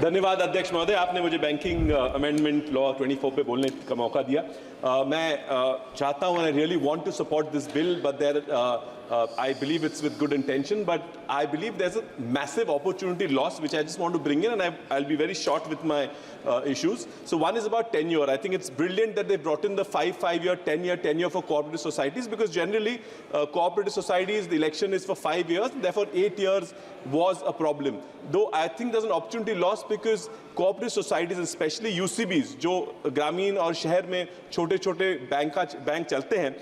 धन्यवाद अध्यक्ष महोदय, आपने मुझे बैंकिंग अमेंडमेंट लॉ 24 पे बोलने का मौका दिया। मैं चाहता हूँ, I really want to support this bill, but there I believe it's with good intention, but I believe there's a massive opportunity loss which I just want to bring in, and I'll be very short with my issues. So one is about tenure. I think it's brilliant that they brought in the 5-year, 10-year tenure for cooperative societies, because generally cooperative societies, the election is for 5 years, therefore 8 years was a problem. Though I think there's an opportunity loss because cooperative societies, especially UCBs, जो ग्रामीण और शहर में छोटे-छोटे bank चलते हैं,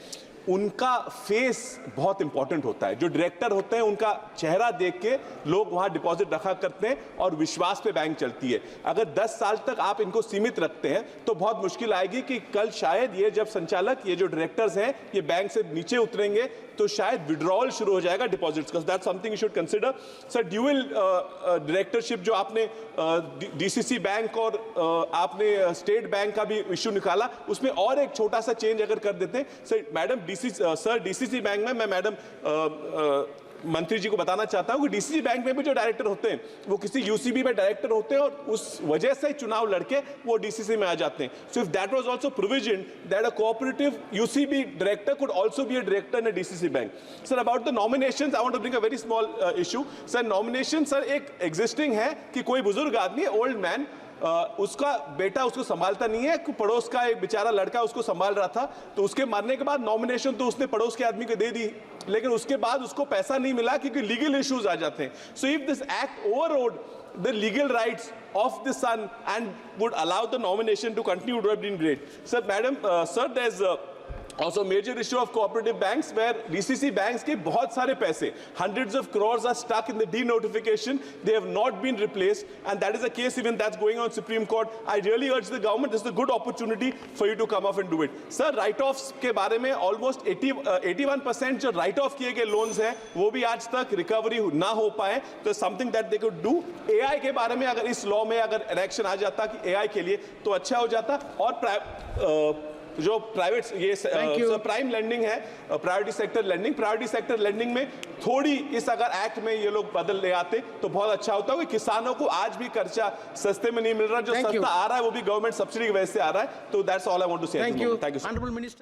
उनका face बहुत इंपॉर्टेंट होता है। जो डायरेक्टर होते हैं उनका चेहरा देख के लोग वहां डिपॉजिट रखा करते हैं और विश्वास पे बैंक चलती है। अगर 10 साल तक आप इनको सीमित रखते हैं तो बहुत मुश्किल आएगी कि कल शायद ये जब संचालक, ये जो डायरेक्टर्स हैं, ये बैंक से नीचे उतरेंगे तो शायद विड्रॉल शुरू हो जाएगा डिपॉजिट्स का। That's something you should consider. Sir, dual directorship जो आपने डीसीसी बैंक और आपने स्टेट बैंक का भी इश्यू निकाला, उसमें और एक छोटा सा चेंज अगर कर देते हैं। सर, मैडम डीसीसी बैंक में मैं मैडम मंत्री जी को बताना चाहता हूं कि डीसीसी बैंक में भी जो डायरेक्टर होते हैं वो किसी यूसीबी में डायरेक्टर होते हैं और उस वजह से चुनाव लड़के वो डीसीसी में आ जाते हैं। So if that was also provision that a cooperative UCB director could also be a director in a DCC bank. Sir, about the nominations I want to bring a very small issue. Sir, nomination sir एक existing है कि कोई बुजुर्ग आदमी, old man, उसका बेटा उसको संभालता नहीं है, पड़ोस का एक बेचारा लड़का उसको संभाल रहा था, तो उसके मरने के बाद नॉमिनेशन तो उसने पड़ोस के आदमी को दे दी, लेकिन उसके बाद उसको पैसा नहीं मिला क्योंकि लीगल इश्यूज आ जाते हैं। So if this act overrode the legal rights of the son and would allow the nomination to continue, would have been great. Sir, madam, sir, there's also major issue of cooperative banks where DCC banks के बहुत सारे पैसे, hundreds of crores are stuck in the denotification. They have not been replaced, and that is a case even that's going on Supreme Court. I really urge the government, this is a good opportunity for you to come off and do it. Sir, write-offs के बारे में almost 81% जो write-off किए गए loans हैं वो भी आज तक recovery ना हो पाए, तो something that they could do. AI के बारे में अगर इस law में अगर election आ जाता कि AI के लिए तो अच्छा हो जाता। और जो प्राइवेट ये प्राइम लेंडिंग है, प्रायोरिटी सेक्टर लेंडिंग में थोड़ी इस अगर एक्ट में ये लोग बदल ले आते तो बहुत अच्छा होता है। किसानों को आज भी कर्जा सस्ते में नहीं मिल रहा, जो सस्ता आ रहा है वो भी गवर्नमेंट सब्सिडी की वजह से आ रहा है। तो that's all I want to say. Thank you.